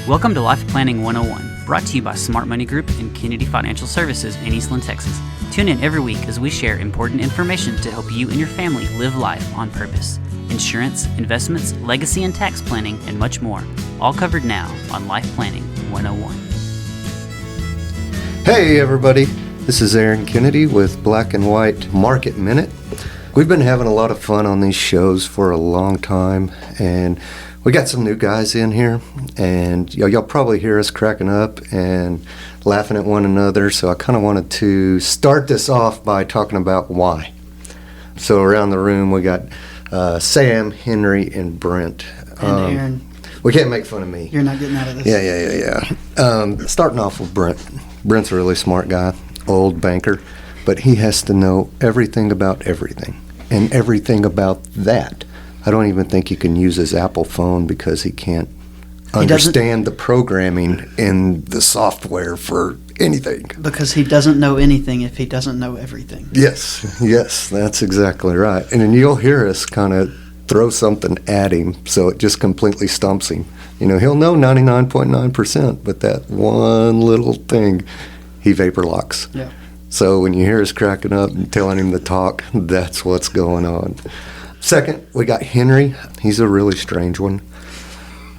Welcome to Life Planning 101, brought to you by Smart Money Group and Kennedy Financial Services in Eastland, Texas. Tune in every week as we share important information to help you and your family live life on purpose. Insurance, investments, legacy and tax planning, and much more. All covered now on Life Planning 101. Hey everybody, this is Aaron Kennedy with Black and White Market Minute. We've been having a lot of fun on these shows for a long time, and we got some new guys in here, and y'all probably hear us cracking up and laughing at one another, so I kind of wanted to start this off by talking about why. So around the room we got Sam, Henry, and Brent. And Aaron. We can't make fun of me. You're not getting out of this. Yeah. Starting off with Brent. Brent's a really smart guy, old banker, but he has to know everything about everything and everything about that. I don't even think he can use his Apple phone because he can't understand the programming in the software for anything. Because he doesn't know anything if he doesn't know everything. Yes, that's exactly right. And then you'll hear us kind of throw something at him so it just completely stumps him. You know, he'll know 99.9%, but that one little thing, he vapor locks. Yeah. So when you hear us cracking up and telling him to talk, that's what's going on. Second, we got Henry. He's a really strange one.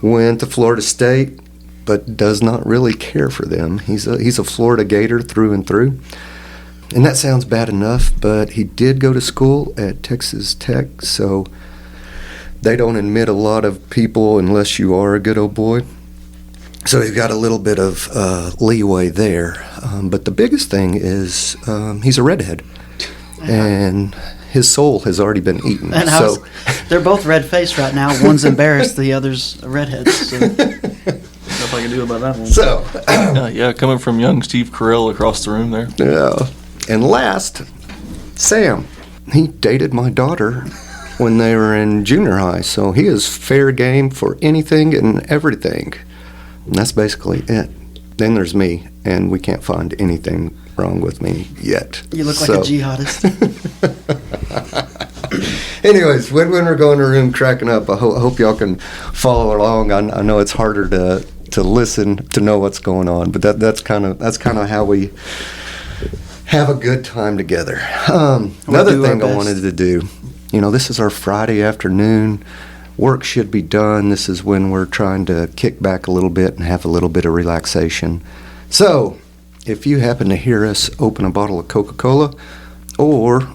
Went to Florida State, but does not really care for them. He's a Florida Gator through and through. And that sounds bad enough, but he did go to school at Texas Tech, so they don't admit a lot of people unless you are a good old boy. So he's got a little bit of leeway there. But the biggest thing is he's a redhead. And his soul has already been eaten. And they're both red-faced right now. One's embarrassed, the other's a redhead. So. Nothing I can do about that one. So, yeah, coming from young Steve Carell across the room there. Yeah. And last, Sam. He dated my daughter when they were in junior high, so he is fair game for anything and everything. And that's basically it. Then there's me, and we can't find anything wrong with me yet. You look like a jihadist. Anyways, when we're going to room cracking up, I hope y'all can follow along. I know it's harder to listen to know what's going on, but that's kind of how we have a good time together. Another thing I wanted to do, this is our Friday afternoon. Work should be done. This is when we're trying to kick back a little bit and have a little bit of relaxation. So, if you happen to hear us open a bottle of Coca-Cola, or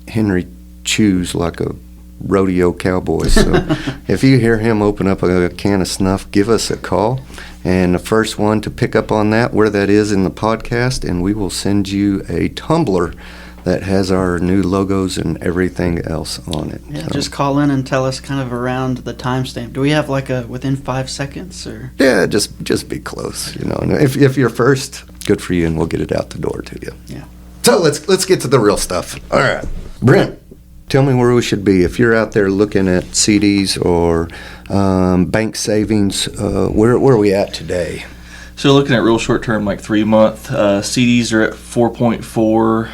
Henry chews like a rodeo cowboy, so if you hear him open up a can of snuff, give us a call. And the first one to pick up on that, where that is in the podcast, and we will send you a tumbler that has our new logos and everything else on it. Yeah, so just call in and tell us kind of around the timestamp. Do we have like a within 5 seconds or? Yeah, just be close. If you're first, good for you, and we'll get it out the door to you. Yeah. So let's get to the real stuff. All right, Brent, tell me where we should be. If you're out there looking at CDs or bank savings, where are we at today? So looking at real short term, like 3 month, CDs are at 4.4.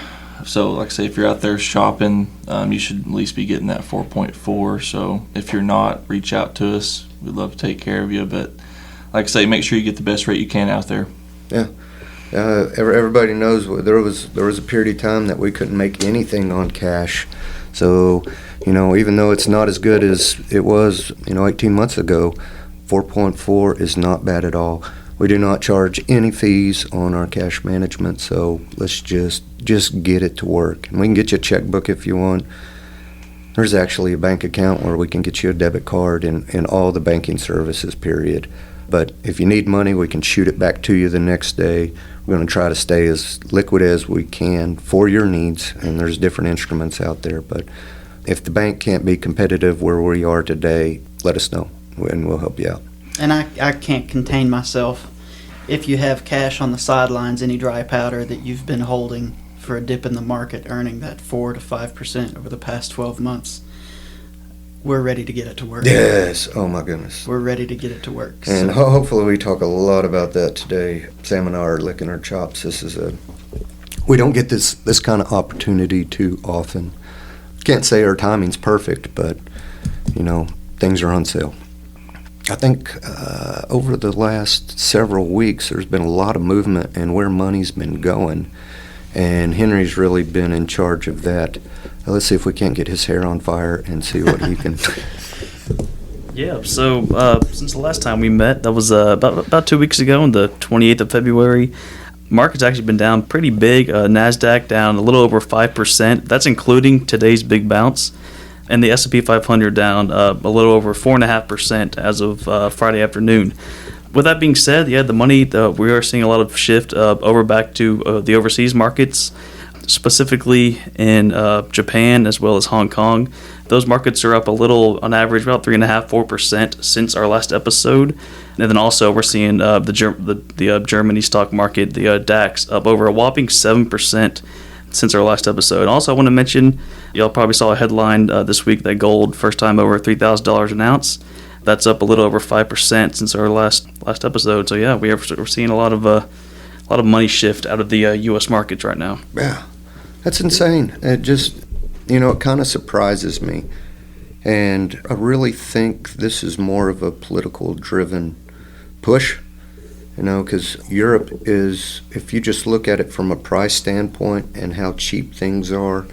So like I say, if you're out there shopping, you should at least be getting that 4.4. So if you're not, reach out to us. We'd love to take care of you. But like I say, make sure you get the best rate you can out there. Yeah. Everybody knows there was a period of time that we couldn't make anything on cash. So, even though it's not as good as it was, 18 months ago, 4.4 is not bad at all. We do not charge any fees on our cash management, so let's just get it to work. And we can get you a checkbook if you want. There's actually a bank account where we can get you a debit card and all the banking services, period. But if you need money, we can shoot it back to you the next day. We're going to try to stay as liquid as we can for your needs, and there's different instruments out there. But if the bank can't be competitive where we are today, let us know, and we'll help you out. And I can't contain myself. If you have cash on the sidelines, any dry powder that you've been holding for a dip in the market, earning that 4 to 5% over the past 12 months, we're ready to get it to work. Yes. Oh, my goodness. We're ready to get it to work. And hopefully we talk a lot about that today. Sam and I are licking our chops. We don't get this kind of opportunity too often. Can't say our timing's perfect, but, things are on sale. I think over the last several weeks, there's been a lot of movement in where money's been going, and Henry's really been in charge of that. Let's see if we can't get his hair on fire and see what he can. Yeah, so since the last time we met, that was about 2 weeks ago on the 28th of February, market's actually been down pretty big. NASDAQ down a little over 5%. That's including today's big bounce. And the S&P 500 down a little over 4.5% as of Friday afternoon. With that being said, yeah, the money, we are seeing a lot of shift over back to the overseas markets, specifically in Japan as well as Hong Kong. Those markets are up a little, on average, about 3.5–4% since our last episode. And then also we're seeing the Germany stock market, the DAX, up over a whopping 7% since our last episode. And also, I want to mention, y'all probably saw a headline this week that gold first time over $3,000 an ounce. That's up a little over 5% since our last episode. So yeah, we're seeing a lot of money shift out of the U.S. markets right now. Yeah, that's insane. It just, it kind of surprises me. And I really think this is more of a political driven push, because Europe is, if you just look at it from a price standpoint and how cheap things are,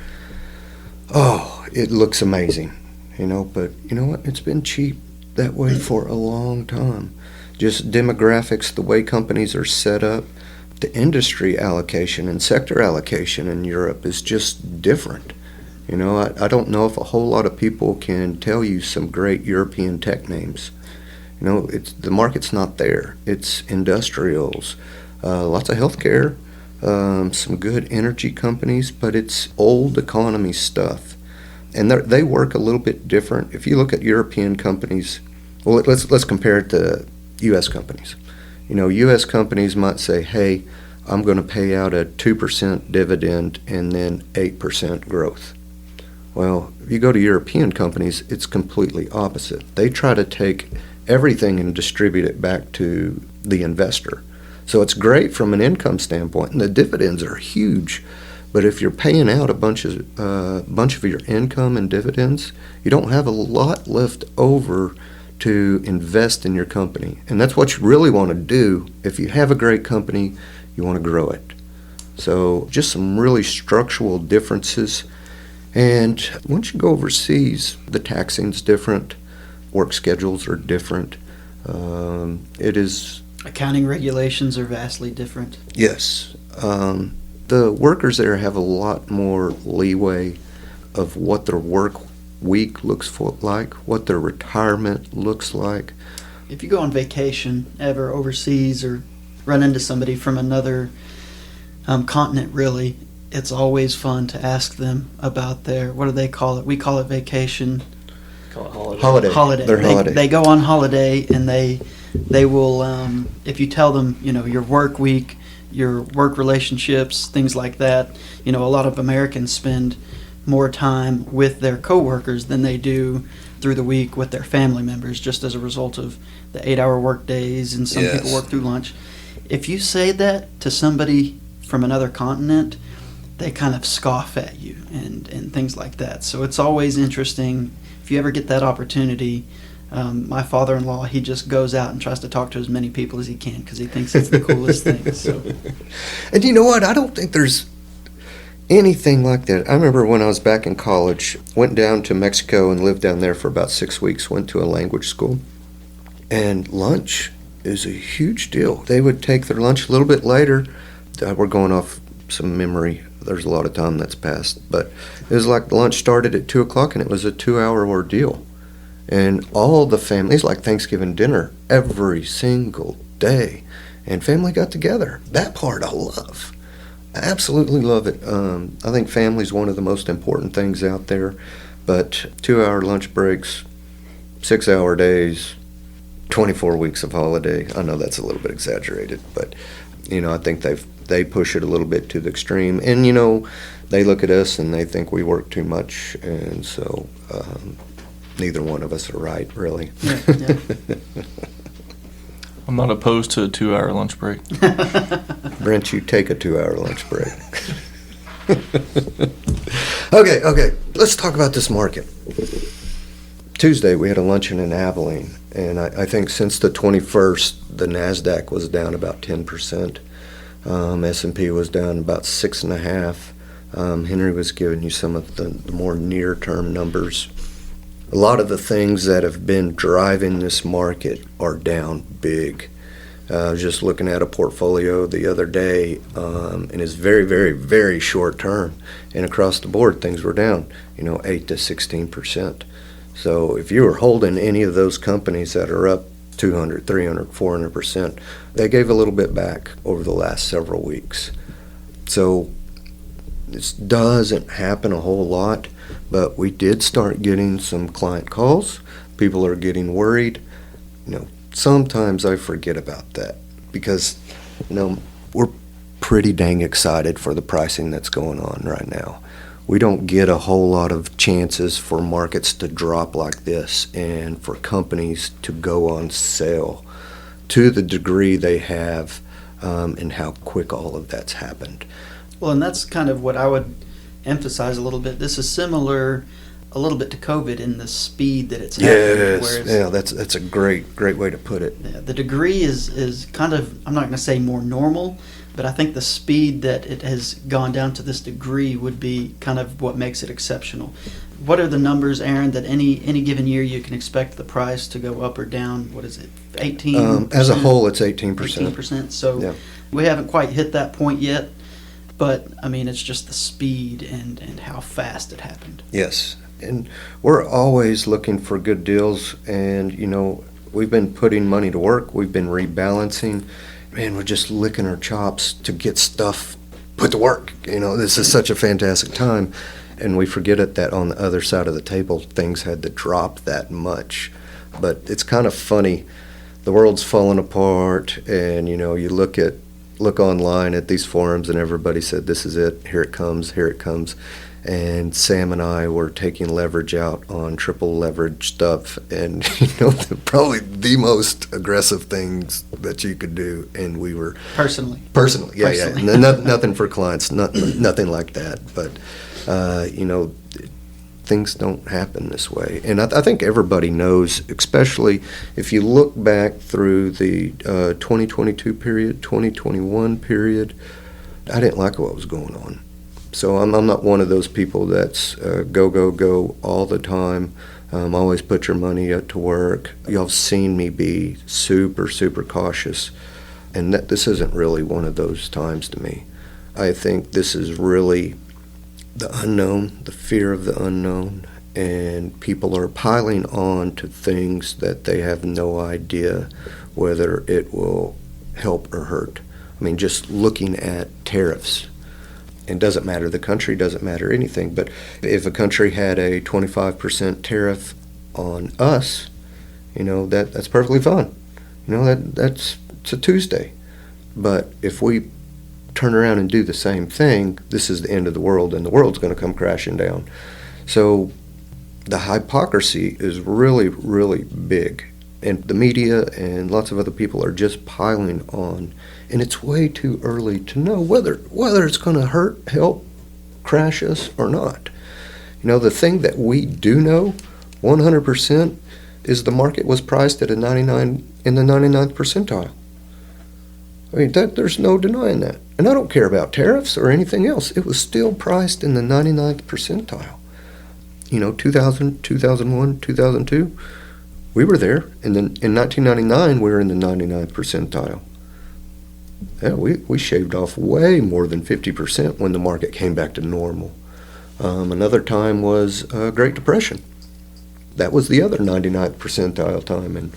it looks amazing, but you know what? It's been cheap that way for a long time. Just demographics, the way companies are set up, the industry allocation and sector allocation in Europe is just different. I don't know if a whole lot of people can tell you some great European tech names. The market's not there. It's industrials, lots of healthcare, some good energy companies, but it's old economy stuff. And they work a little bit different. If you look at European companies, well, let's compare it to U.S. companies. U.S. companies might say, hey, I'm going to pay out a 2% dividend and then 8% growth. Well, if you go to European companies, it's completely opposite. They try to take everything and distribute it back to the investor. So it's great from an income standpoint, and the dividends are huge. But if you're paying out a bunch of your income in dividends, you don't have a lot left over to invest in your company. And that's what you really want to do. If you have a great company, you want to grow it. So just some really structural differences. And once you go overseas, the taxing's different. Work schedules are different. It is... Accounting regulations are vastly different. Yes. The workers there have a lot more leeway of what their work week looks like, what their retirement looks like. If you go on vacation ever overseas or run into somebody from another continent, really, it's always fun to ask them about their, what do they call it? We call it vacation. Call it Holiday. Their holiday. They go on holiday, and they will, if you tell them, your work week, your work relationships, things like that, a lot of Americans spend more time with their coworkers than they do through the week with their family members, just as a result of the 8-hour work days, and some people work through lunch. If you say that to somebody from another continent, they kind of scoff at you and things like that. So it's always interesting. If you ever get that opportunity, my father-in-law, he just goes out and tries to talk to as many people as he can because he thinks it's the coolest thing. So. And you know what? I don't think there's anything like that. I remember when I was back in college, went down to Mexico and lived down there for about 6 weeks, went to a language school. And lunch is a huge deal. They would take their lunch a little bit later. We're going off some memory. There's a lot of time that's passed. But it was like lunch started at 2 o'clock, and it was a 2-hour ordeal. And all the families, like Thanksgiving dinner, every single day. And family got together. That part I love. I absolutely love it. I think family's one of the most important things out there. But 2-hour lunch breaks, 6-hour days, 24 weeks of holiday. I know that's a little bit exaggerated, but I think they push it a little bit to the extreme. And they look at us and they think we work too much, and so neither one of us are right, really. Yeah. I'm not opposed to a 2-hour lunch break. Brent, you take a 2-hour lunch break. Okay, let's talk about this market. Tuesday we had a luncheon in Abilene, And I think since the 21st, the NASDAQ was down about 10%. S&P was down about 6.5%. Henry was giving you some of the more near-term numbers. A lot of the things that have been driving this market are down big. I was just looking at a portfolio the other day, and it's very, very, very short term. And across the board, things were down, 8 to 16%. So if you were holding any of those companies that are up 200, 300, 400%, they gave a little bit back over the last several weeks. So this doesn't happen a whole lot, but we did start getting some client calls. People are getting worried. Sometimes I forget about that because, we're pretty dang excited for the pricing that's going on right now. We don't get a whole lot of chances for markets to drop like this and for companies to go on sale to the degree they have, and how quick all of that's happened. Well, and that's kind of what I would emphasize a little bit. This is similar a little bit to COVID in the speed that it's happening. Yes, yeah, that's a great way to put it. The degree is kind of, I'm not going to say more normal, but I think the speed that it has gone down to this degree would be kind of what makes it exceptional. What are the numbers, Aaron, that any given year you can expect the price to go up or down? What is it, 18%? As a whole, it's 18%. 18%. So Yeah. we haven't quite hit that point yet, but I mean, it's just the speed and how fast it happened. Yes, and we're always looking for good deals, and we've been putting money to work. We've been rebalancing. Man, we're just licking our chops to get stuff put to work. This is such a fantastic time, and we forget it that on the other side of the table, things had to drop that much. But it's kind of funny. The world's falling apart, and you look online at these forums, and everybody said, "This is it. Here it comes. Here it comes." And Sam and I were taking leverage out on triple leverage stuff, and probably the most aggressive things that you could do, and we were Personally. yeah. Nothing for clients, nothing like that. But things don't happen this way, and I think everybody knows, especially if you look back through the 2022 period, 2021 period. I didn't like what was going on. So I'm not one of those people that's go all the time. Always put your money to work. Y'all have seen me be super, super cautious, and that this isn't really one of those times to me. I think this is really the unknown, the fear of the unknown, and people are piling on to things that they have no idea whether it will help or hurt. I mean, just looking at tariffs. It doesn't matter the country, doesn't matter anything, but if a country had a 25% tariff on us, that's perfectly fine. It's a Tuesday. But if we turn around and do the same thing, this is the end of the world, and the world's going to come crashing down. So the hypocrisy is really, really big, and the media and lots of other people are just piling on. And it's way too early to know whether it's going to hurt, help, crash us or not. The thing that we do know 100% is the market was priced at in the 99th percentile. I mean, there's no denying that. And I don't care about tariffs or anything else. It was still priced in the 99th percentile. 2000, 2001, 2002, we were there. And then in 1999, we were in the 99th percentile. Yeah, we shaved off way more than 50% when the market came back to normal. Another time was Great Depression. That was the other 99th percentile time, and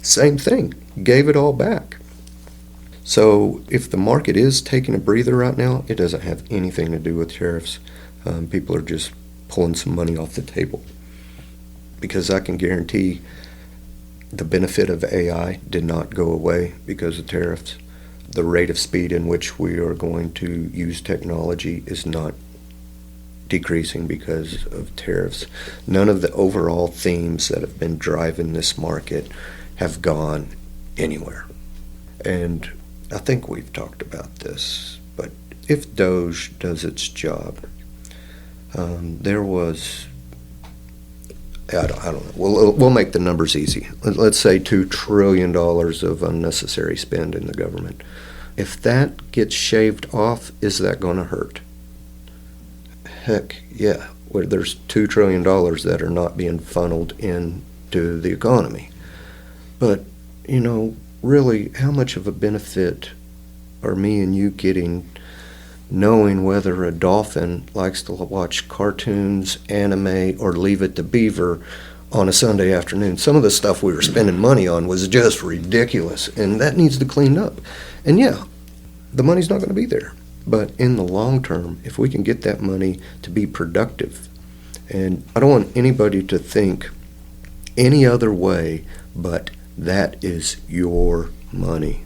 same thing, gave it all back. So if the market is taking a breather right now, it doesn't have anything to do with tariffs. People are just pulling some money off the table. Because I can guarantee the benefit of AI did not go away because of tariffs. The rate of speed in which we are going to use technology is not decreasing because of tariffs. None of the overall themes that have been driving this market have gone anywhere. And I think we've talked about this, but if Doge does its job, there was I don't know. We'll make the numbers easy. Let's say $2 trillion of unnecessary spend in the government. If that gets shaved off, is that going to hurt? Heck, yeah. Where there's $2 trillion that are not being funneled into the economy. But, really, how much of a benefit are me and you getting knowing whether a dolphin likes to watch cartoons, anime, or Leave It to Beaver on a Sunday afternoon? Some of the stuff we were spending money on was just ridiculous, and that needs to clean up. And yeah, the money's not going to be there. But in the long term, if we can get that money to be productive, and I don't want anybody to think any other way, but that is your money.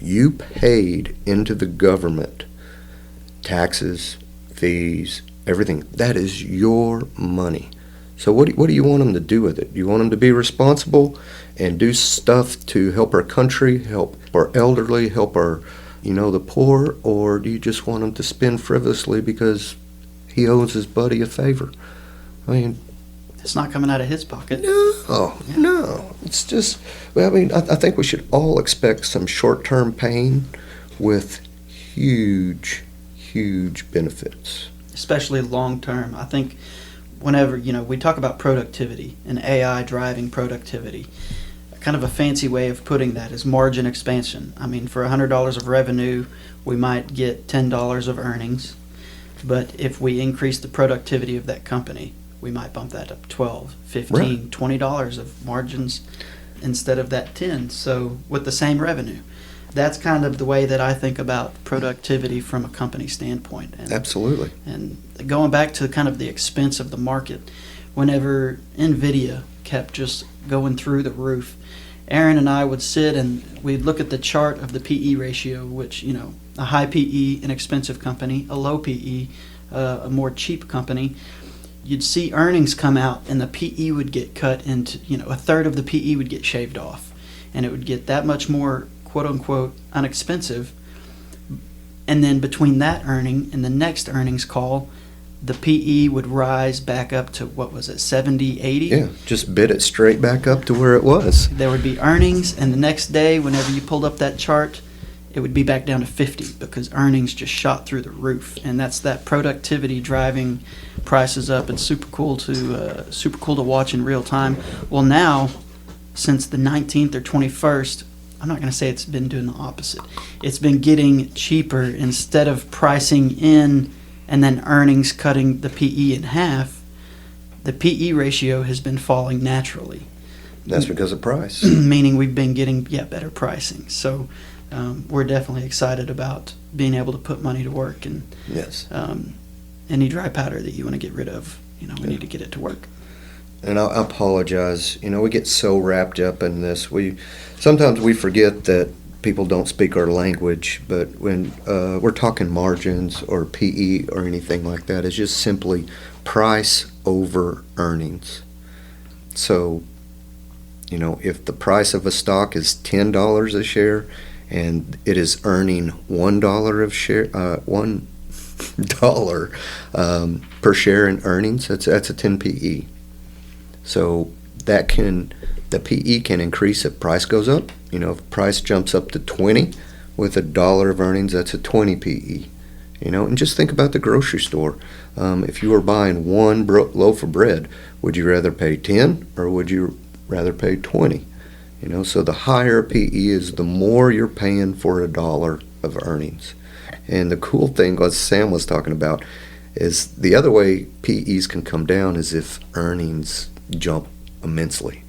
You paid into the government taxes, fees, everything. That is your money. So what do you want them to do with it? You want them to be responsible and do stuff to help our country, help our elderly, help our, the poor, or do you just want them to spend frivolously because he owes his buddy a favor? I mean, It's not coming out of his pocket. No. It's just, I think we should all expect some short-term pain with huge benefits. Especially long term. I think whenever, we talk about productivity and AI driving productivity, kind of a fancy way of putting that is margin expansion. I mean, for $100 of revenue, we might get $10 of earnings, but if we increase the productivity of that company, we might bump that up $12, $15, Right. $20 of margins instead of that 10. So with the same revenue. That's kind of the way that I think about productivity from a company standpoint. And, Absolutely. and going back to kind of the expense of the market, whenever NVIDIA kept just going through the roof, Aaron and I would sit and we'd look at the chart of the PE ratio, which, a high PE, an expensive company, a low PE, a more cheap company. You'd see earnings come out and the PE would get cut into, a third of the PE would get shaved off. And it would get that much more, quote unquote, inexpensive. And then between that earning and the next earnings call, the PE would rise back up to, 70, 80? Yeah, just bid it straight back up to where it was. There would be earnings, and the next day, whenever you pulled up that chart, it would be back down to 50 because earnings just shot through the roof. And that's that productivity driving prices up. It's super cool to watch in real time. Well, now, since the 19th or 21st, I'm not going to say it's been doing the opposite. It's been getting cheaper. Instead of pricing in and then earnings cutting the PE in half, the PE ratio has been falling naturally. That's because of price. Meaning we've been getting better pricing. So we're definitely excited about being able to put money to work, and Yes. any dry powder that you want to get rid of, we need to get it to work. And I apologize. We get so wrapped up in this. Sometimes we forget that people don't speak our language, but when we're talking margins or PE or anything like that, it's just simply price over earnings. So, if the price of a stock is $10 a share and it is earning $1 of share, $1 per share in earnings, that's a 10 PE. So the PE can increase if price goes up. If price jumps up to 20 with $1 of earnings, that's a 20 PE. And just think about the grocery store. If you were buying one loaf of bread, would you rather pay 10 or would you rather pay 20? So the higher PE is, the more you're paying for $1 of earnings. And the cool thing, what Sam was talking about, is the other way PEs can come down is if earnings jump immensely.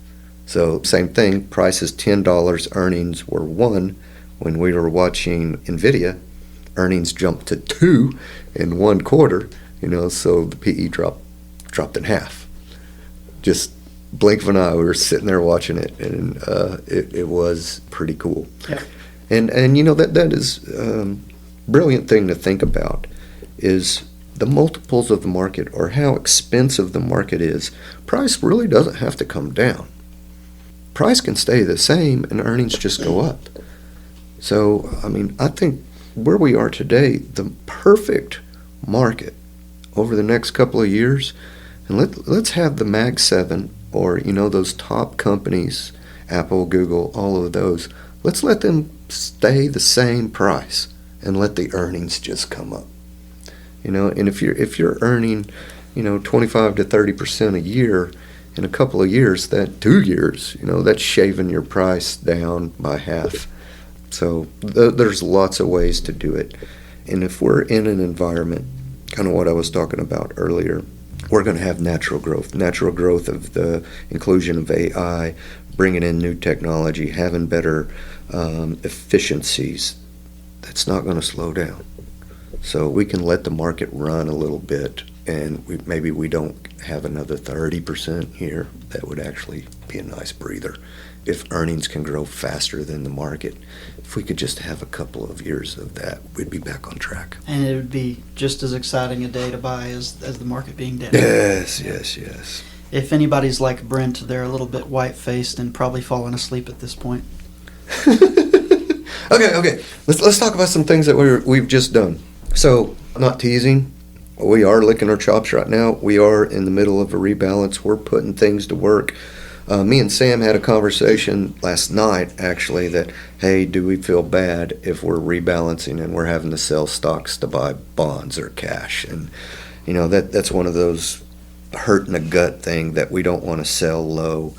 So same thing, price is $10, earnings were 1. When we were watching NVIDIA, earnings jumped to 2 in 1 quarter, so the PE dropped in half. Just blink of an eye, we were sitting there watching it, and it was pretty cool. Yeah. And that is brilliant thing to think about is the multiples of the market, or how expensive the market is. Price really doesn't have to come down. Price can stay the same and earnings just go up. So, I think where we are today, the perfect market over the next couple of years, and let's have the Mag 7 or, those top companies, Apple, Google, all of those, let's let them stay the same price and let the earnings just come up. And if you're earning, 25 to 30% a year in a couple of years, that 2 years, that's shaving your price down by half. So there's lots of ways to do it. And if we're in an environment, kind of what I was talking about earlier, we're going to have natural growth of the inclusion of AI, bringing in new technology, having better efficiencies. That's not going to slow down. So we can let the market run a little bit, and maybe we don't have another 30% here. That would actually be a nice breather. If earnings can grow faster than the market, if we could just have a couple of years of that, we'd be back on track. And it would be just as exciting a day to buy as the market being down. Yes. If anybody's like Brent, they're a little bit white-faced and probably falling asleep at this point. Okay. Let's talk about some things that we've just done. So, I'm not teasing. We are licking our chops right now. We are in the middle of a rebalance. We're putting things to work. Me and Sam had a conversation last night, actually, that, hey, do we feel bad if we're rebalancing and we're having to sell stocks to buy bonds or cash? And, that's one of those hurt in the gut thing that we don't want to sell low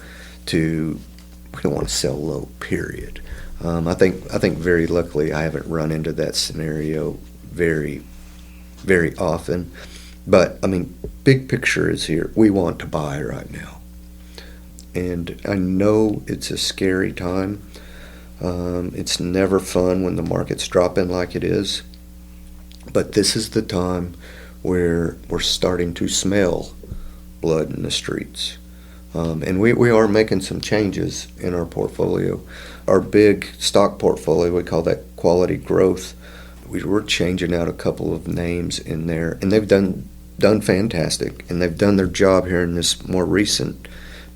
period. I think very luckily I haven't run into that scenario very, very often. But, big picture is here. We want to buy right now. And I know it's a scary time. It's never fun when the market's dropping like it is. But this is the time where we're starting to smell blood in the streets. And we are making some changes in our portfolio. Our big stock portfolio, we call that quality growth. We're changing out a couple of names in there. And they've done fantastic. And they've done their job here in this more recent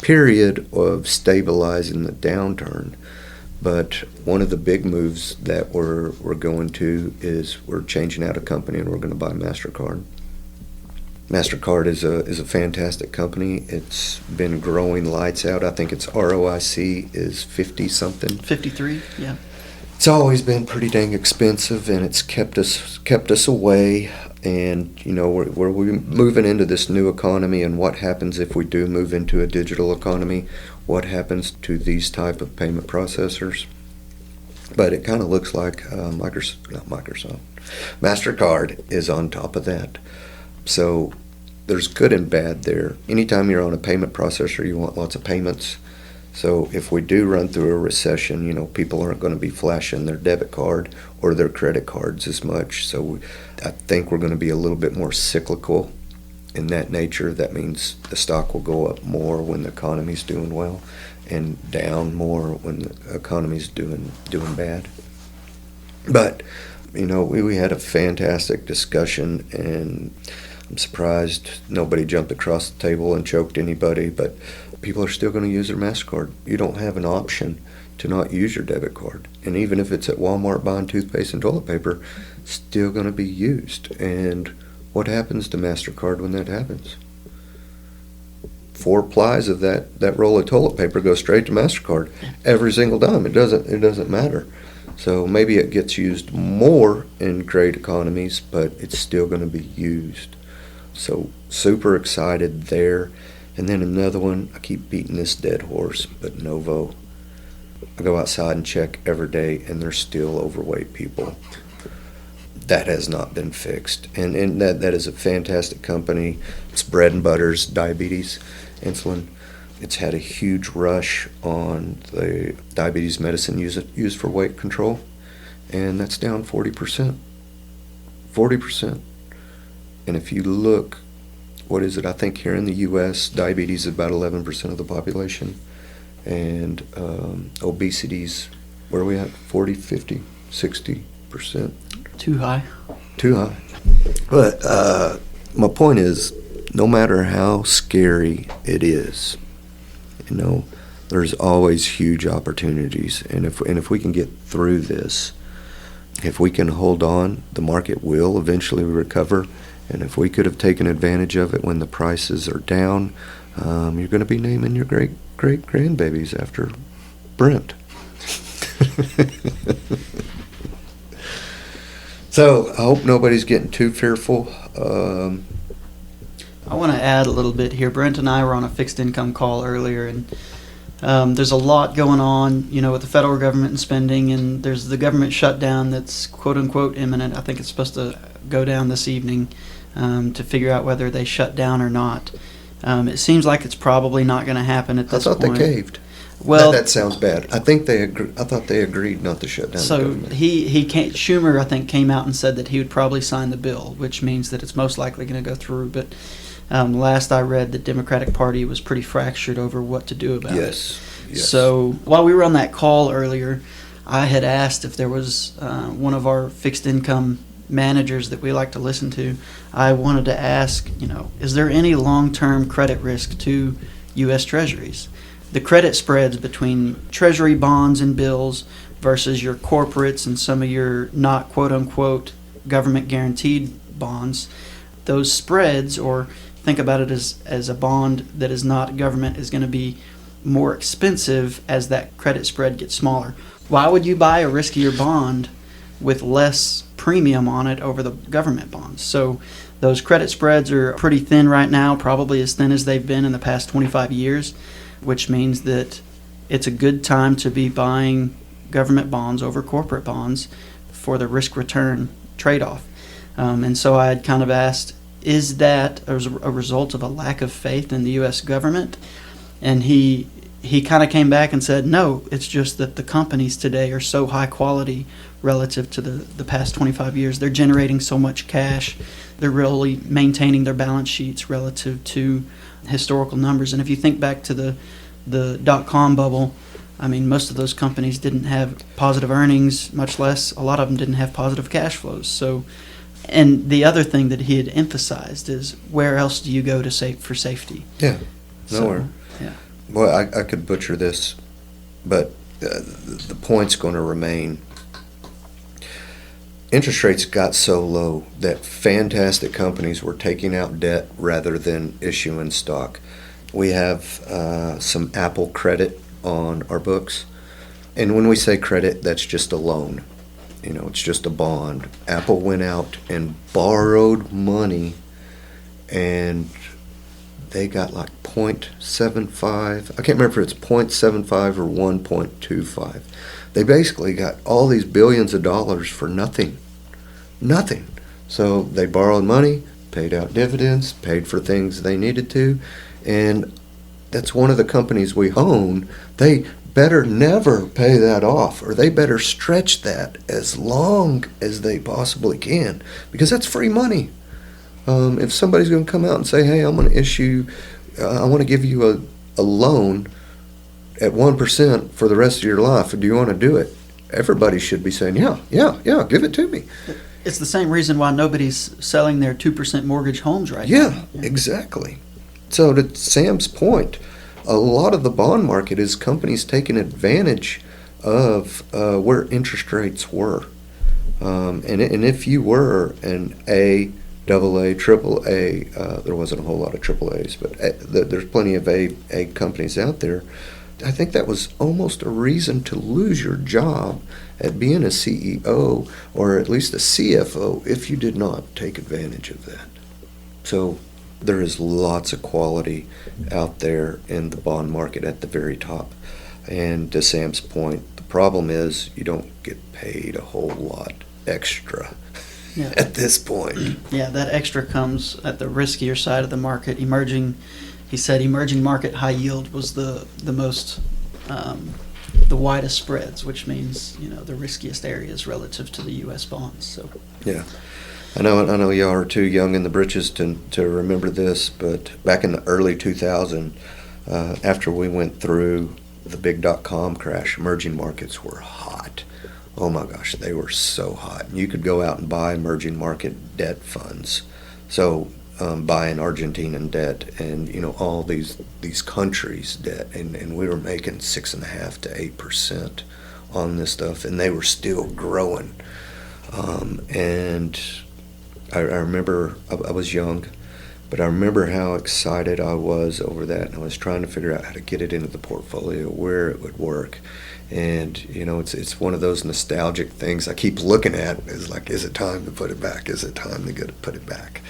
period of stabilizing the downturn. But one of the big moves that we're going to is we're changing out a company and we're going to buy MasterCard. MasterCard is a fantastic company. It's been growing lights out. I think its ROIC is 50 something. 53, yeah. It's always been pretty dang expensive, and it's kept us away. And we're moving into this new economy, and what happens if we do move into a digital economy? What happens to these type of payment processors? But it kind of looks like MasterCard is on top of that. So there's good and bad there. Anytime you're on a payment processor, you want lots of payments. So if we do run through a recession, people aren't going to be flashing their debit card or their credit cards as much. So I think we're going to be a little bit more cyclical in that nature. That means the stock will go up more when the economy's doing well and down more when the economy's doing bad. But, we had a fantastic discussion, and I'm surprised nobody jumped across the table and choked anybody, but people are still going to use their MasterCard. You don't have an option to not use your debit card. And even if it's at Walmart buying toothpaste and toilet paper, it's still going to be used. And what happens to MasterCard when that happens? 4 plies of that roll of toilet paper goes straight to MasterCard every single time. It doesn't matter. So maybe it gets used more in great economies, but it's still going to be used. So super excited there. And then another one, I keep beating this dead horse, but Novo. I go outside and check every day, and there's still overweight people. That has not been fixed. And that is a fantastic company. Its bread and butter's diabetes, insulin. It's had a huge rush on the diabetes medicine used for weight control, and that's down 40%. 40%. And if you look, what is it? I think here in the U.S., diabetes is about 11% of the population, and obesity's, where are we at? 40, 50, 60%. Too high. Too high. But my point is, no matter how scary it is, there's always huge opportunities. And if we can get through this, if we can hold on, the market will eventually recover, And if we could have taken advantage of it when the prices are down, you're going to be naming your great-grandbabies after Brent. So I hope nobody's getting too fearful. I want to add a little bit here. Brent and I were on a fixed income call earlier, and there's a lot going on, with the federal government and spending, and there's the government shutdown that's quote unquote imminent. I think it's supposed to go down this evening to figure out whether they shut down or not. It seems like it's probably not going to happen at I this thought point. they caved. Well, that sounds bad. I think they I thought they agreed not to shut down the so government. Schumer, I think, came out and said that he would probably sign the bill, which means that it's most likely going to go through. But last I read, the Democratic Party was pretty fractured over what to do about it. Yes. So while we were on that call earlier, I had asked if there was one of our fixed income managers that we like to listen to. I wanted to ask, is there any long-term credit risk to U.S. Treasuries? The credit spreads between Treasury bonds and bills versus your corporates and some of your not quote-unquote government-guaranteed bonds, those spreads, or think about it as a bond that is not government, is going to be more expensive as that credit spread gets smaller. Why would you buy a riskier bond with less premium on it over the government bonds? So those credit spreads are pretty thin right now, probably as thin as they've been in the past 25 years, which means that it's a good time to be buying government bonds over corporate bonds for the risk-return trade-off. And so I had kind of asked, is that a result of a lack of faith in the U.S. government? And he kind of came back and said, no, it's just that the companies today are so high quality relative to the past 25 years. They're generating so much cash. They're really maintaining their balance sheets relative to historical numbers. And if you think back to the dot-com bubble, I mean, most of those companies didn't have positive earnings, much less a lot of them didn't have positive cash flows. So, and the other thing that he had emphasized is, where else do you go for safety? Yeah, nowhere. So, yeah. Well, I could butcher this, but the point's going to remain. Interest rates got so low that fantastic companies were taking out debt rather than issuing stock. We have some Apple credit on our books. And when we say credit, that's just a loan. It's just a bond. Apple went out and borrowed money, and they got like 0.75. I can't remember if it's 0.75 or 1.25. They basically got all these billions of dollars for nothing. Nothing. So they borrowed money, paid out dividends, paid for things they needed to, and that's one of the companies we own. They better never pay that off, or they better stretch that as long as they possibly can, because that's free money. If somebody's going to come out and say, hey, I'm going to issue, I want to give you a loan at 1% for the rest of your life, do you want to do it? Everybody should be saying, yeah, give it to me. It's the same reason why nobody's selling their 2% mortgage homes right now. Yeah, exactly. So to Sam's point, a lot of the bond market is companies taking advantage of where interest rates were. And if you were an A, AA, AAA, there wasn't a whole lot of AAAs, but there's plenty of A companies out there. I think that was almost a reason to lose your job at being a CEO or at least a CFO if you did not take advantage of that. So there is lots of quality out there in the bond market at the very top. And to Sam's point, the problem is you don't get paid a whole lot extra at this point. Yeah, that extra comes at the riskier side of the market. He said emerging market high yield was the most, the widest spreads, which means, the riskiest areas relative to the U.S. bonds. So Yeah. I know y'all are too young in the britches to remember this, but back in the early 2000s, after we went through the big dot-com crash, emerging markets were hot. Oh my gosh, they were so hot. You could go out and buy emerging market debt funds. So buying Argentinian debt and all these countries' debt, and we were making 6.5% to 8% on this stuff, and they were still growing. And I remember I was young, but I remember how excited I was over that, and I was trying to figure out how to get it into the portfolio, where it would work. And it's one of those nostalgic things I keep looking at. Is like, is it time to put it back? Is it time to put it back?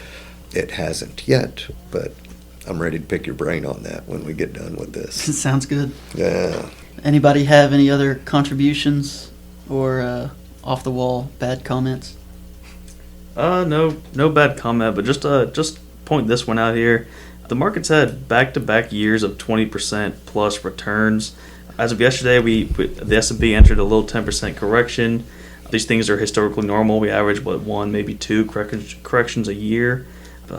It hasn't yet, but I'm ready to pick your brain on that when we get done with this. Sounds good. Yeah. Anybody have any other contributions or off the wall bad comments? No bad comment, but just point this one out here. The market's had back-to-back years of 20% plus returns. As of yesterday, the S&P entered a little 10% correction. These things are historically normal. We average one, maybe two corrections a year.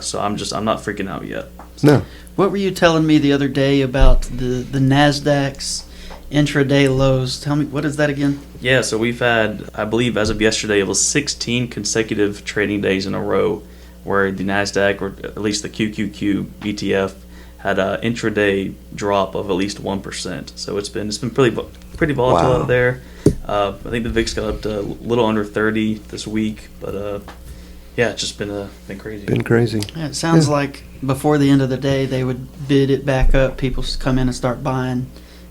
So I'm not freaking out yet. No. What were you telling me the other day about the Nasdaq's intraday lows? Tell me, what is that again? Yeah, so we've had, I believe as of yesterday, it was 16 consecutive trading days in a row where the Nasdaq, or at least the QQQ ETF, had an intraday drop of at least 1%. So it's been pretty volatile Wow. out there. I think the VIX got up to a little under 30 this week, but yeah, it's just been crazy. Been crazy. Yeah, it sounds like before the end of the day they would bid it back up. People come in and start buying,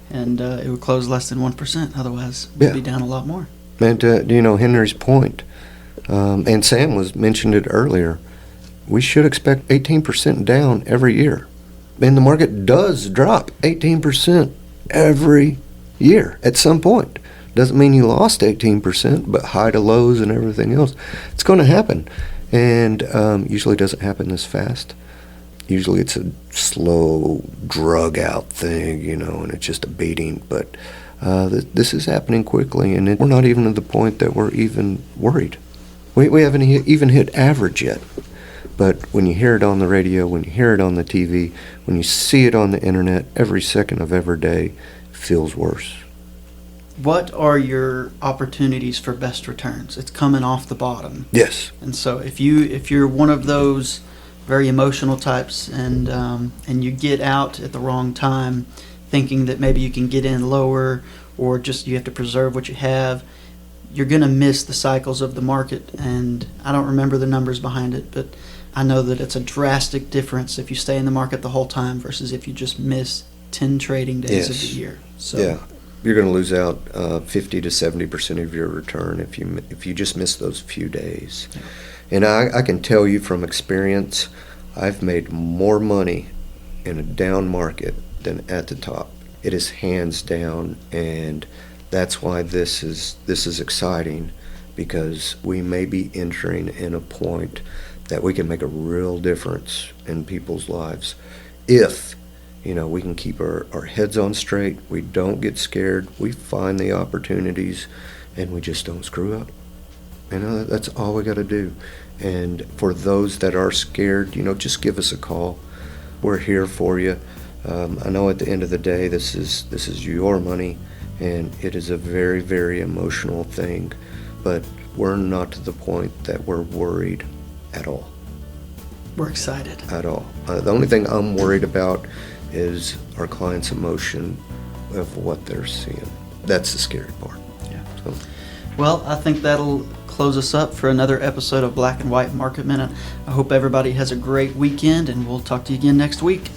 and it would close less than 1%. Otherwise, it would be down a lot more. And Henry's point, and Sam mentioned it earlier, we should expect 18% down every year. And the market does drop 18% every year at some point. Doesn't mean you lost 18%, but high to lows and everything else. It's going to happen. And usually doesn't happen this fast. Usually it's a slow, drug-out thing, and it's just a beating. But this is happening quickly, and we're not even at the point that we're even worried. We haven't even hit average yet. But when you hear it on the radio, when you hear it on the TV, when you see it on the internet, every second of every day, it feels worse. What are your opportunities for best returns? It's coming off the bottom. Yes. And so if you're one of those very emotional types and you get out at the wrong time thinking that maybe you can get in lower or just you have to preserve what you have, you're going to miss the cycles of the market. And I don't remember the numbers behind it, but I know that it's a drastic difference if you stay in the market the whole time versus if you just miss 10 trading days of the year. So yeah. You're going to lose out 50 to 70% of your return if you just miss those few days. Yeah. And I can tell you from experience, I've made more money in a down market than at the top. It is hands down, and that's why this is exciting, because we may be entering in a point that we can make a real difference in people's lives if we can keep our heads on straight, we don't get scared, we find the opportunities, and we just don't screw up. That's all we got to do. And for those that are scared, just give us a call. We're here for you. I know at the end of the day, this is your money, and it is a very, very emotional thing, but we're not to the point that we're worried at all. we're excited. At all. The only thing I'm worried about is our clients' emotion of what they're seeing. That's the scary part. Yeah. So. Well, I think that'll close us up for another episode of Black and White Market Minute. I hope everybody has a great weekend, and we'll talk to you again next week.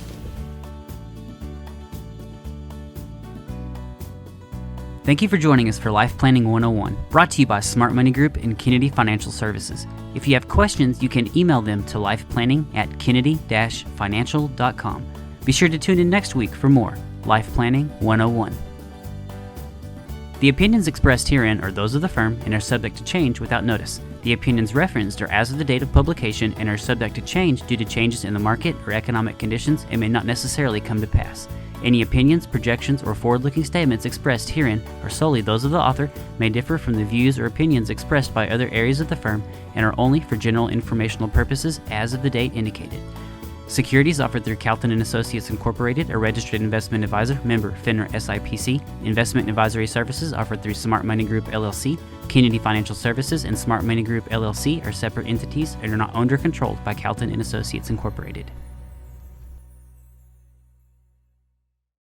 Thank you for joining us for Life Planning 101, brought to you by Smart Money Group and Kennedy Financial Services. If you have questions, you can email them to lifeplanning@kennedy-financial.com. Be sure to tune in next week for more Life Planning 101. The opinions expressed herein are those of the firm and are subject to change without notice. The opinions referenced are as of the date of publication and are subject to change due to changes in the market or economic conditions and may not necessarily come to pass. Any opinions, projections, or forward-looking statements expressed herein are solely those of the author, may differ from the views or opinions expressed by other areas of the firm, and are only for general informational purposes as of the date indicated. Securities offered through Calton & Associates Incorporated, a registered investment advisor, member FINRA SIPC. Investment advisory services offered through Smart Money Group LLC. Kennedy Financial Services and Smart Money Group LLC are separate entities and are not owned or controlled by Calton & Associates Incorporated.